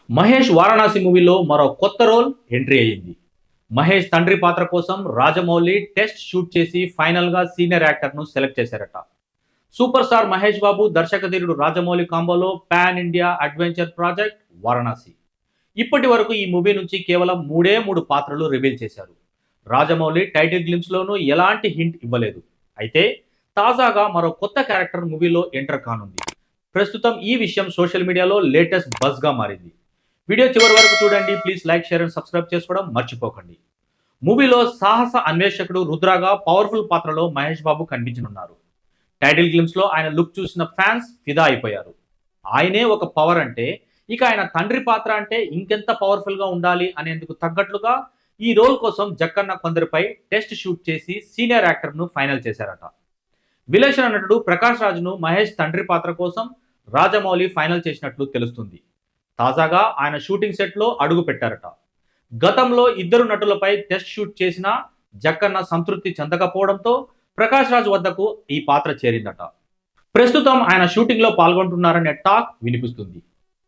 మహేష్ వారణాసి మూవీలో మరో కొత్త రోల్ ఎంట్రీ అయ్యింది. మహేష్ తండ్రి పాత్ర కోసం రాజమౌళి టెస్ట్ షూట్ చేసి ఫైనల్ గా సీనియర్ యాక్టర్ ను సెలెక్ట్ చేశారట. సూపర్ స్టార్ మహేష్ బాబు దర్శకధీరుడు రాజమౌళి కాంబోలో pan India adventure project Varanasi. ఇప్పటి వరకు ఈ మూవీ నుంచి కేవలం మూడు పాత్రలు రివీల్ చేశారు. రాజమౌళి టైటిల్ గ్లిమ్స్ లోనూ ఎలాంటి హింట్ ఇవ్వలేదు. అయితే తాజాగా మరో కొత్త క్యారెక్టర్ మూవీలో ఎంటర్ కానుంది. ప్రస్తుతం ఈ విషయం సోషల్ మీడియాలో లేటెస్ట్ బజ్ గా మారింది. వీడియో చివరి వరకు చూడండి. Please like, share and subscribe చేసుకోవడం మర్చిపోకండి. మూవీలో సాహస అన్వేషకుడు రుద్రాగా పవర్ఫుల్ పాత్రలో మహేష్ బాబు కనిపించనున్నారు. టైటిల్ గ్లిమ్స్ లో ఆయన లుక్ చూసిన ఫ్యాన్స్ ఫిదా అయిపోయారు. ఆయనే ఒక పవర్ అంటే ఇక ఆయన తండ్రి పాత్ర అంటే ఇంకెంత పవర్ఫుల్ గా ఉండాలి అనేందుకు తగ్గట్లుగా ఈ రోల్ కోసం జక్కన్న కొందరిపై టెస్ట్ షూట్ చేసి సీనియర్ యాక్టర్ ను ఫైనల్ చేశారట. విలక్షణ నటుడు ప్రకాష్ రాజ్ను మహేష్ తండ్రి పాత్ర కోసం రాజమౌళి ఫైనల్ చేసినట్లు తెలుస్తుంది. తాజాగా ఆయన షూటింగ్ సెట్ లో అడుగు పెట్టారట. గతంలో ఇద్దరు నటులపై టెస్ట్ షూట్ చేసిన జక్కన్న సంతృప్తి చెందకపోవడంతో ప్రకాష్ రాజ్ వద్దకు ఈ పాత్ర చేరిందట. ప్రస్తుతం ఆయన షూటింగ్ లో పాల్గొంటున్నారనే టాక్ వినిపిస్తుంది.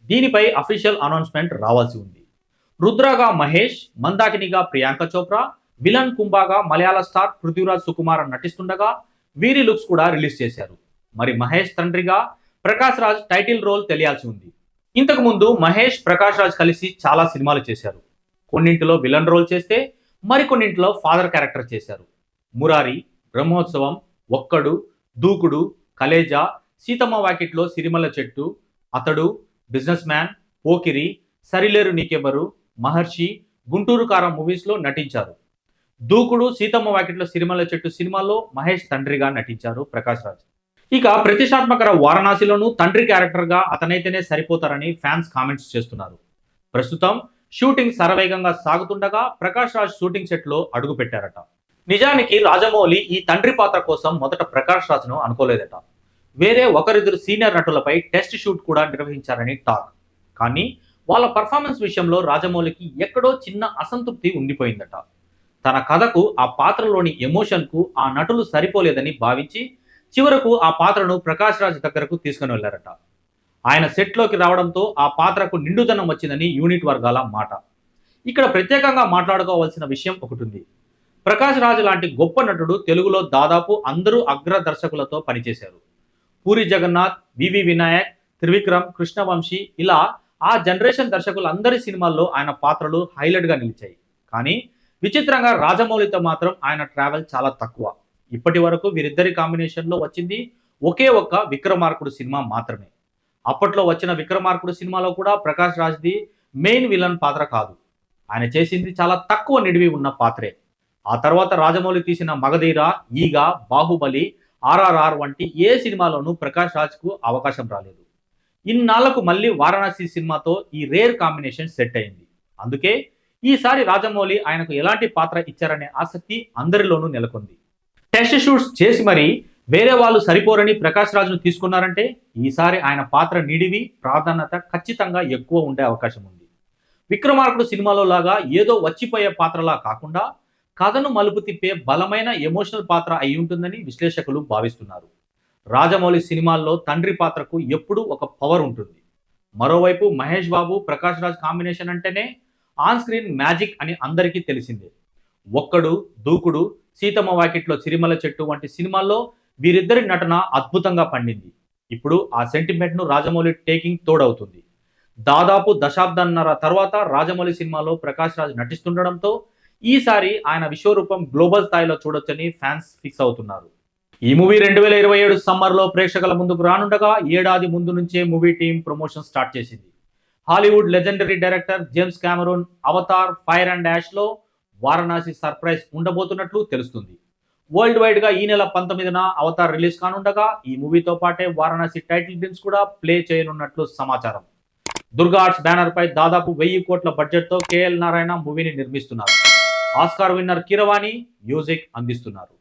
దీనిపై అఫీషియల్ అనౌన్స్మెంట్ రావాల్సి ఉంది. రుద్రాగా మహేష్, మందాకినిగా ప్రియాంక చోప్రా, విలన్ కుంభాగా మలయాళ స్టార్ పృథ్వీరాజ్ సుకుమార్ నటిస్తుండగా వీరి లుక్స్ కూడా రిలీజ్ చేశారు. మరి మహేష్ తండ్రిగా ప్రకాష్ రాజ్ టైటిల్ రోల్ తెలియాల్సి ఉంది. ఇంతకు ముందు మహేష్, ప్రకాష్ రాజ్ కలిసి చాలా సినిమాలు చేశారు. కొన్నింటిలో విలన్ రోల్ చేస్తే మరికొన్నింటిలో ఫాదర్ క్యారెక్టర్ చేశారు. మురారి, బ్రహ్మోత్సవం, ఒక్కడు, దూకుడు, కలేజా, సీతమ్మ వాకిట్లో సిరిమల్ల చెట్టు, అతడు, బిజినెస్ మ్యాన్, పోకిరి, సరిలేరు నీకెవ్వరు, మహర్షి, గుంటూరు కారం మూవీస్ లో నటించారు. దూకుడు, సీతమ్మ వాకిట్లో సిరిమల్ల చెట్టు సినిమాల్లో మహేష్ తండ్రిగా నటించారు ప్రకాష్ రాజ్. ఇక ప్రతిష్టాత్మక వారణాసిలోనూ తండ్రి క్యారెక్టర్ గా అతనైతేనే సరిపోతారని ఫ్యాన్స్ కామెంట్స్ చేస్తున్నారు. ప్రస్తుతం షూటింగ్ శరవేగంగా సాగుతుండగా ప్రకాష్ రాజ్ షూటింగ్ సెట్ లో అడుగు పెట్టారట. నిజానికి రాజమౌళి ఈ తండ్రి పాత్ర కోసం మొదట ప్రకాష్ రాజ్ ను అనుకోలేదట. వేరే ఒకరిద్దరు సీనియర్ నటులపై టెస్ట్ షూట్ కూడా నిర్వహించారని టాక్. కానీ వాళ్ళ పర్ఫార్మెన్స్ విషయంలో రాజమౌళికి ఎక్కడో చిన్న అసంతృప్తి ఉండిపోయిందట. తన కథకు, ఆ పాత్రలోని ఎమోషన్ కు ఆ నటులు సరిపోలేదని భావించి చివరకు ఆ పాత్రను ప్రకాష్ రాజ్ దగ్గరకు తీసుకుని వెళ్లారట. ఆయన సెట్ లోకి రావడంతో ఆ పాత్రకు నిండుదనం వచ్చిందని యూనిట్ వర్గాల మాట. ఇక్కడ ప్రత్యేకంగా మాట్లాడుకోవాల్సిన విషయం ఒకటి ఉంది. ప్రకాష్ రాజ్ లాంటి గొప్ప నటుడు తెలుగులో దాదాపు అందరూ అగ్ర దర్శకులతో పనిచేశారు. పూరి జగన్నాథ్, వివి వినాయక్, త్రివిక్రమ్, కృష్ణవంశీ ఇలా ఆ జనరేషన్ దర్శకులందరి సినిమాల్లో ఆయన పాత్రలు హైలైట్ గా నిలిచాయి. కానీ విచిత్రంగా రాజమౌళితో మాత్రం ఆయన ట్రావెల్ చాలా తక్కువ. ఇప్పటి వరకు వీరిద్దరి కాంబినేషన్ లో వచ్చింది ఒకే ఒక్క విక్రమార్కుడు సినిమా మాత్రమే. అప్పట్లో వచ్చిన విక్రమార్కుడు సినిమాలో కూడా ప్రకాష్ రాజ్ది మెయిన్ విలన్ పాత్ర కాదు. ఆయన చేసింది చాలా తక్కువ నిడివి ఉన్న పాత్రే. ఆ తర్వాత రాజమౌళి తీసిన మగధీర, ఈగ, బాహుబలి, RRR వంటి ఏ సినిమాలోనూ ప్రకాష్ రాజ్ కు అవకాశం రాలేదు. ఇన్నాళ్లకు మళ్ళీ వారణాసి సినిమాతో ఈ రేర్ కాంబినేషన్ సెట్ అయింది. అందుకే ఈసారి రాజమౌళి ఆయనకు ఎలాంటి పాత్ర ఇచ్చారనే ఆసక్తి అందరిలోనూ నెలకొంది. టెస్ట్ షూట్స్ చేసి మరి వేరే వాళ్ళు సరిపోరని ప్రకాష్ రాజ్ను తీసుకున్నారంటే ఈసారి ఆయన పాత్ర నిడివి, ప్రాధాన్యత ఖచ్చితంగా ఎక్కువ ఉండే అవకాశం ఉంది. విక్రమార్కుడు సినిమాలో లాగా ఏదో వచ్చిపోయే పాత్రలా కాకుండా కథను మలుపు తిప్పే బలమైన ఎమోషనల్ పాత్ర అయి ఉంటుందని విశ్లేషకులు భావిస్తున్నారు. రాజమౌళి సినిమాల్లో తండ్రి పాత్రకు ఎప్పుడూ ఒక పవర్ ఉంటుంది. మరోవైపు మహేష్ బాబు, ప్రకాష్ రాజ్ కాంబినేషన్ అంటేనే ఆన్ స్క్రీన్ మ్యాజిక్ అని అందరికీ తెలిసిందే. ఒక్కడు, దూకుడు, సీతమ్మ వాకిట్లో సిరిమల్ల చెట్టు వంటి సినిమాల్లో వీరిద్దరి నటన అద్భుతంగా పండింది. ఇప్పుడు ఆ సెంటిమెంట్ ను రాజమౌళి టేకింగ్ తోడవుతుంది. దాదాపు దశాబ్దన్నర తర్వాత రాజమౌళి సినిమాలో ప్రకాష్ రాజ్ నటిస్తుండడంతో ఈసారి ఆయన విశ్వరూపం గ్లోబల్ స్థాయిలో చూడొచ్చని ఫ్యాన్స్ ఫిక్స్ అవుతున్నారు. ఈ మూవీ 2027 సమ్మర్ లో ప్రేక్షకుల ముందుకు రానుండగా ఏడాది ముందు నుంచే మూవీ టీం ప్రమోషన్ స్టార్ట్ చేసింది. Hollywood legendary director James Cameron Avatar Fire and Ash లో వారణాసి సర్ప్రైజ్ ఉండబోతున్నట్లు తెలుస్తుంది. వరల్డ్ వైడ్ గా ఈ నెల 19న అవతార్ రిలీజ్ కానుండగా ఈ మూవీతో పాటే వారణాసి టైటిల్ గ్లిమ్స్ కూడా ప్లే చేయనున్నట్లు సమాచారం. దుర్గా ఆర్ట్స్ బ్యానర్ పై దాదాపు 1000 కోట్ల బడ్జెట్ తో KL నారాయణ మూవీని నిర్మిస్తున్నారు. ఆస్కార్ విన్నర్ కీరవాణి మ్యూజిక్ అందిస్తున్నారు.